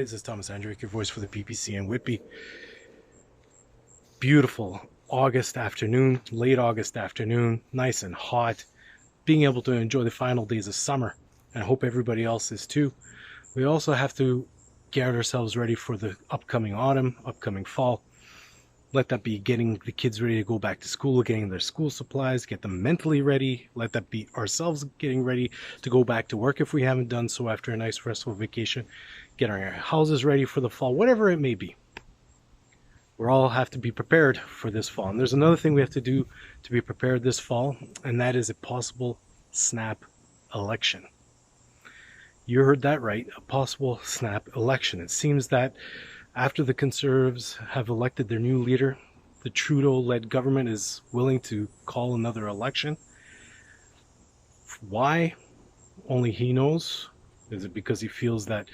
guys, it's Thomas Andrick, your voice for the PPC in Whitby. Beautiful August afternoon, late August afternoon, nice and hot. Being able to enjoy the final days of summer, and I hope everybody else is too. We also have to get ourselves ready for the upcoming autumn, upcoming fall. Let that be getting the kids ready to go back to school, getting their school supplies, get them mentally ready. Let that be ourselves getting ready to go back to work if we haven't done so after a nice restful vacation. Get our houses ready for the fall, whatever it may be. We all have to be prepared for this fall. And there's another thing we have to do to be prepared this fall, and that is a possible snap election. You heard that right, a possible snap election. It seems that after the Conservatives have elected their new leader, the Trudeau-led government is willing to call another election. Why? Only he knows. Is it because he feels that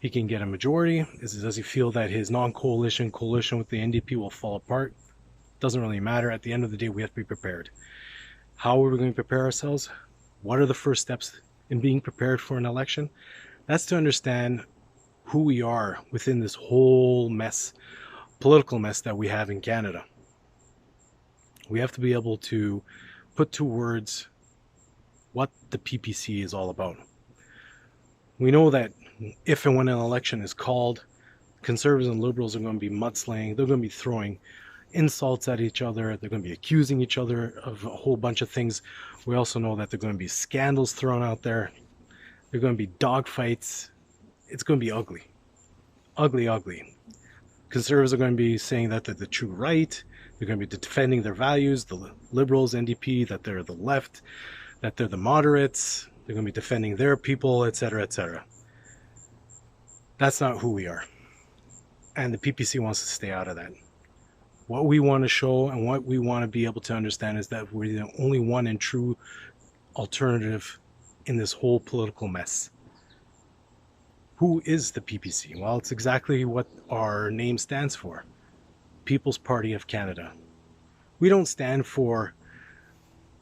he can get a majority? Does he feel that his non-coalition coalition with the NDP will fall apart? Doesn't really matter. At the end of the day, we have to be prepared. How are we going to prepare ourselves? What are the first steps in being prepared for an election? That's to understand who we are within this whole mess, political mess that we have in Canada. We have to be able to put to words what the PPC is all about. We know that if and when an election is called, Conservatives and Liberals are going to be mudslaying. They're going to be throwing insults at each other. They're going to be accusing each other of a whole bunch of things. We also know that there are going to be scandals thrown out there. There are going to be dogfights. It's going to be ugly. Ugly, ugly. Conservatives are going to be saying that they're the true right. They're going to be defending their values. The Liberals, NDP, that they're the left, that they're the moderates. They're going to be defending their people, etc., etc. That's not who we are. And the PPC wants to stay out of that. What we want to show and what we want to be able to understand is that we're the only one and true alternative in this whole political mess. Who is the PPC? Well, it's exactly what our name stands for. People's Party of Canada. We don't stand for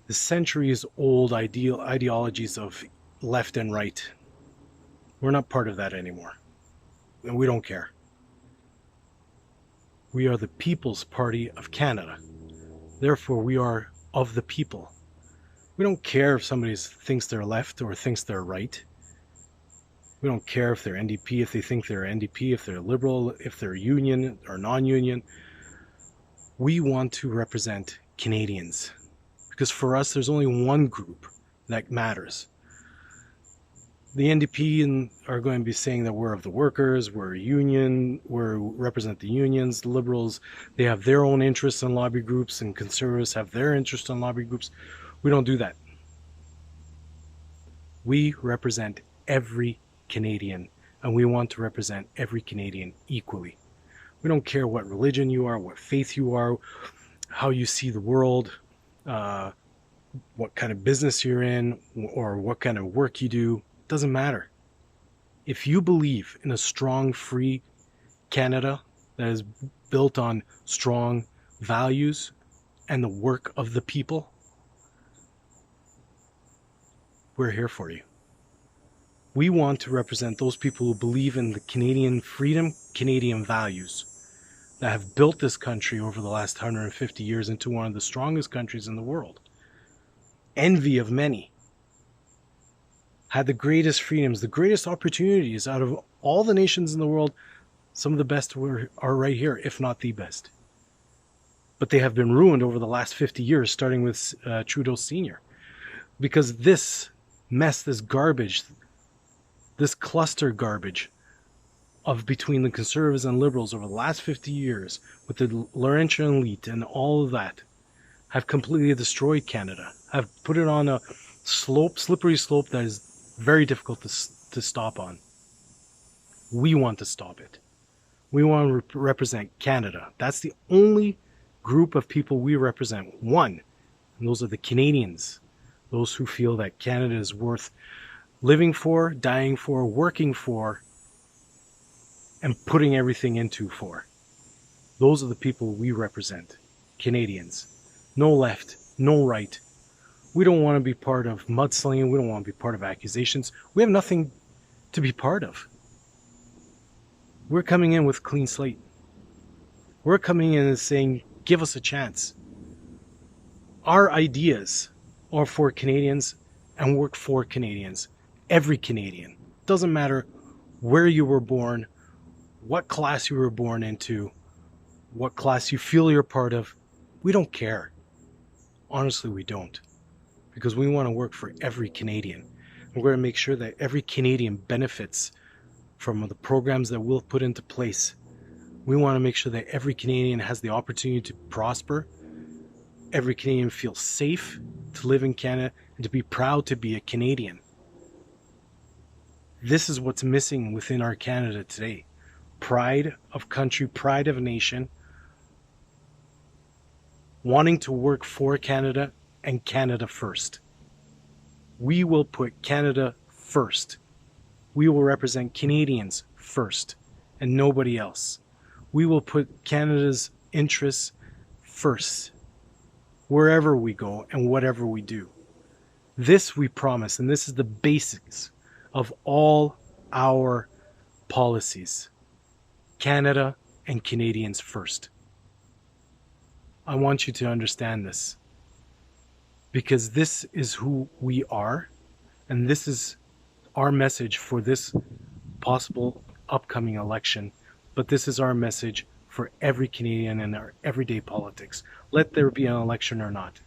the centuries-old ideologies of left and right. We're not part of that anymore. And we don't care. We are the People's Party of Canada. Therefore, we are of the people. We don't care if somebody thinks they're left or thinks they're right. We don't care if they're NDP, if they think they're NDP, if they're Liberal, if they're union or non-union. We want to represent Canadians. Because for us, there's only one group that matters. The NDP are going to be saying that we're of the workers, we're a union, we represent the unions. The Liberals, they have their own interests in lobby groups, and Conservatives have their interests in lobby groups. We don't do that. We represent every Canadian, and we want to represent every Canadian equally. We don't care what religion you are, what faith you are, how you see the world, what kind of business you're in, or what kind of work you do. Doesn't matter. If you believe in a strong, free Canada that is built on strong values and the work of the people, we're here for you. We want to represent those people who believe in the Canadian freedom, Canadian values that have built this country over the last 150 years into one of the strongest countries in the world. Envy of many. Had the greatest freedoms, the greatest opportunities out of all the nations in the world. Some of the best are right here, if not the best. But they have been ruined over the last 50 years, starting with Trudeau Sr. Because this mess, this garbage, this cluster garbage of between the Conservatives and Liberals over the last 50 years, with the Laurentian elite and all of that, have completely destroyed Canada, have put it on a slippery slope that is very difficult to stop on. We want to stop it. We want to represent Canada. That's the only group of people we represent. One, and those are the Canadians. Those who feel that Canada is worth living for, dying for, working for, and putting everything into for. Those are the people we represent. Canadians. No left, no right. We don't want to be part of mudslinging. We don't want to be part of accusations. We have nothing to be part of. We're coming in with clean slate. We're coming in and saying, give us a chance. Our ideas are for Canadians and work for Canadians. Every Canadian. Doesn't matter where you were born, what class you were born into, what class you feel you're part of. We don't care. Honestly, we don't. Because we want to work for every Canadian. We're going to make sure that every Canadian benefits from the programs that we'll put into place. We want to make sure that every Canadian has the opportunity to prosper. Every Canadian feels safe to live in Canada and to be proud to be a Canadian. This is what's missing within our Canada today. Pride of country, pride of a nation, wanting to work for Canada and Canada first. We will put Canada first. We will represent Canadians first and nobody else. We will put Canada's interests first wherever we go and whatever we do. This we promise, and this is the basics of all our policies. Canada and Canadians first. I want you to understand this, because this is who we are, and this is our message for this possible upcoming election, but this is our message for every Canadian in our everyday politics. Let there be an election or not.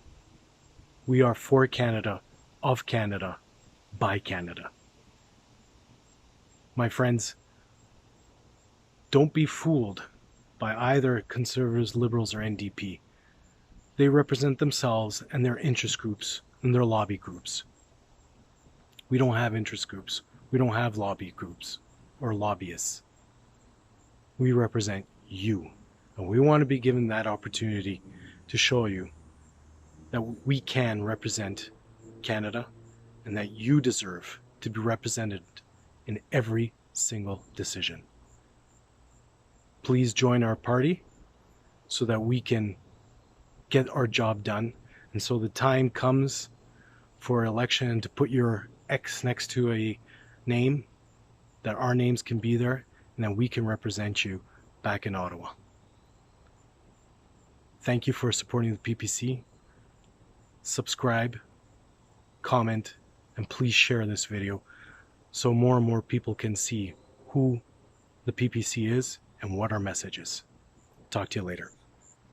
We are for Canada, of Canada, by Canada. My friends, don't be fooled by either Conservatives, Liberals, or NDP. They represent themselves and their interest groups and their lobby groups. We don't have interest groups. We don't have lobby groups or lobbyists. We represent you. And we want to be given that opportunity to show you that we can represent Canada and that you deserve to be represented in every single decision. Please join our party so that we can get our job done, and so the time comes for election and to put your X next to a name, that our names can be there and that we can represent you back in Ottawa. Thank you for supporting the PPC. Subscribe, comment, and please share this video so more and more people can see who the PPC is and what our message is. Talk to you later.